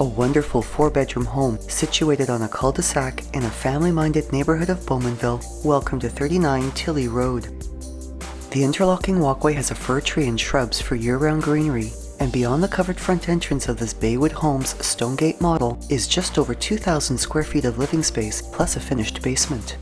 A wonderful 4-bedroom home situated on a cul-de-sac in a family-minded neighborhood of Bowmanville. Welcome to 39 Tilley Road. The interlocking walkway has a fir tree and shrubs for year-round greenery, and beyond the covered front entrance of this Baywood Homes Stonegate model is just over 2,000 square feet of living space plus a finished basement.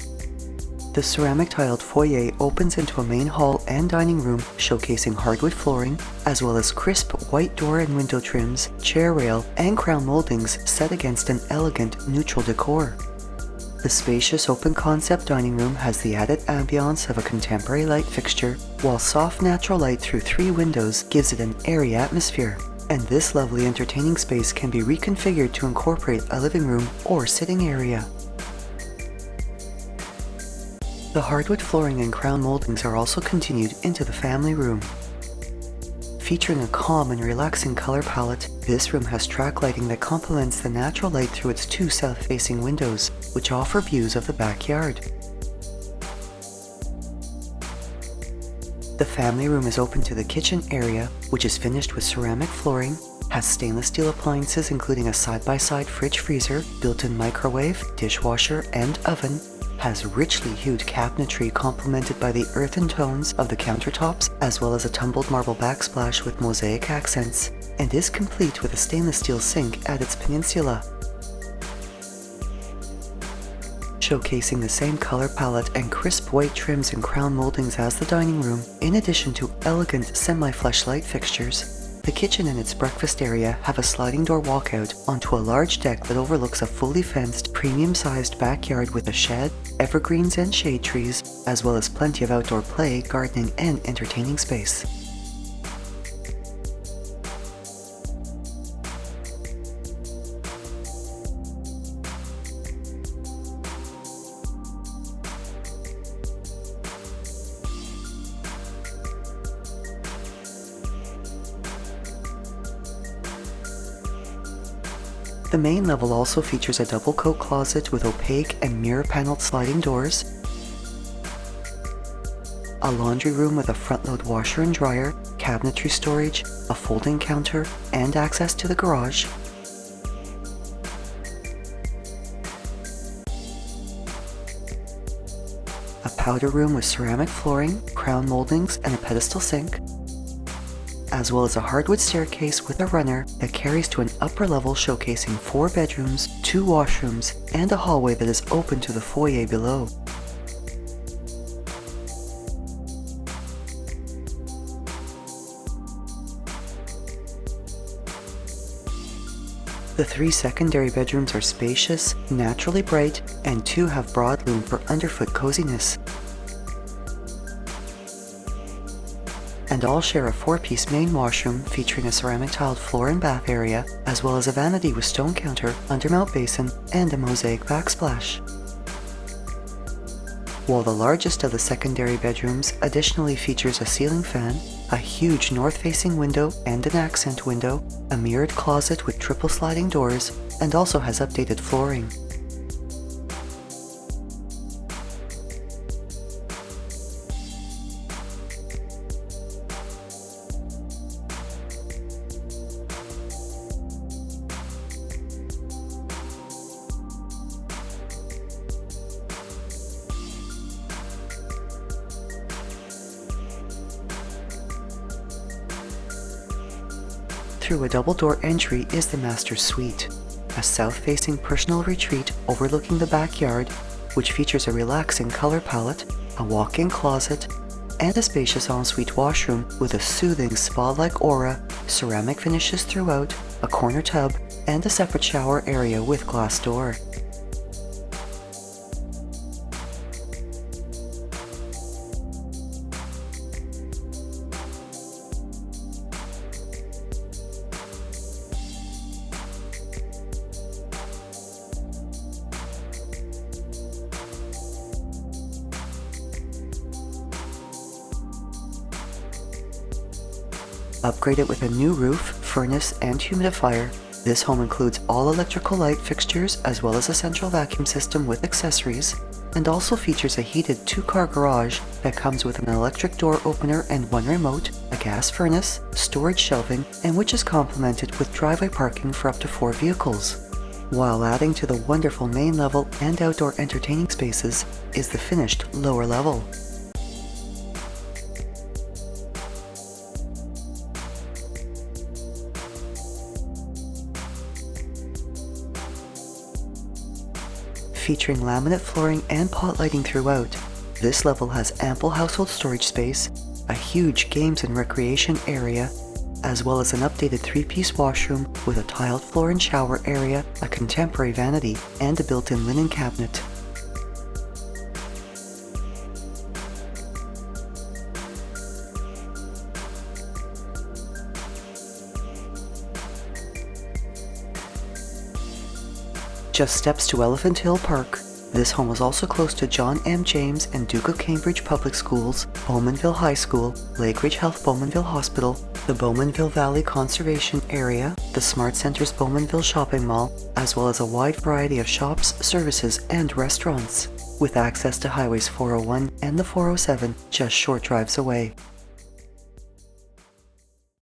The ceramic tiled foyer opens into a main hall and dining room showcasing hardwood flooring, as well as crisp white door and window trims, chair rail, and crown moldings set against an elegant neutral decor. The spacious open concept dining room has the added ambiance of a contemporary light fixture, while soft natural light through 3 windows gives it an airy atmosphere. And this lovely entertaining space can be reconfigured to incorporate a living room or sitting area. The hardwood flooring and crown moldings are also continued into the family room. Featuring a calm and relaxing color palette, this room has track lighting that complements the natural light through its 2 south-facing windows, which offer views of the backyard. The family room is open to the kitchen area, which is finished with ceramic flooring, has stainless steel appliances including a side-by-side fridge freezer, built-in microwave, dishwasher, and oven, has richly hued cabinetry complemented by the earthen tones of the countertops, as well as a tumbled marble backsplash with mosaic accents, and is complete with a stainless steel sink at its peninsula. Showcasing the same color palette and crisp white trims and crown moldings as the dining room, in addition to elegant semi-flush light fixtures, the kitchen and its breakfast area have a sliding door walkout onto a large deck that overlooks a fully fenced, premium-sized backyard with a shed, evergreens and shade trees, as well as plenty of outdoor play, gardening, and entertaining space. The main level also features a double coat closet with opaque and mirror-paneled sliding doors, a laundry room with a front-load washer and dryer, cabinetry storage, a folding counter, and access to the garage, a powder room with ceramic flooring, crown moldings, and a pedestal sink, as well as a hardwood staircase with a runner that carries to an upper level showcasing 4 bedrooms, 2 washrooms, and a hallway that is open to the foyer below. The 3 secondary bedrooms are spacious, naturally bright, and 2 have broad loom for underfoot coziness. And all share a 4-piece main washroom featuring a ceramic tiled floor and bath area, as well as a vanity with stone counter, undermount basin, and a mosaic backsplash. While the largest of the secondary bedrooms additionally features a ceiling fan, a huge north-facing window and an accent window, a mirrored closet with triple sliding doors, and also has updated flooring. Through a double-door entry is the master suite, a south-facing personal retreat overlooking the backyard, which features a relaxing color palette, a walk-in closet, and a spacious ensuite washroom with a soothing spa-like aura, ceramic finishes throughout, a corner tub, and a separate shower area with glass door. Upgraded with a new roof, furnace, and humidifier, this home includes all electrical light fixtures as well as a central vacuum system with accessories, and also features a heated 2-car garage that comes with an electric door opener and 1 remote, a gas furnace, storage shelving, and which is complemented with driveway parking for up to 4 vehicles. While adding to the wonderful main level and outdoor entertaining spaces is the finished lower level. Featuring laminate flooring and pot lighting throughout, this level has ample household storage space, a huge games and recreation area, as well as an updated 3-piece washroom with a tiled floor and shower area, a contemporary vanity, and a built-in linen cabinet. Just steps to Elephant Hill Park, this home is also close to John M. James and Duke of Cambridge Public Schools, Bowmanville High School, Lakeridge Health Bowmanville Hospital, the Bowmanville Valley Conservation Area, the Smart Centers Bowmanville Shopping Mall, as well as a wide variety of shops, services, and restaurants, with access to Highways 401 and the 407 just short drives away.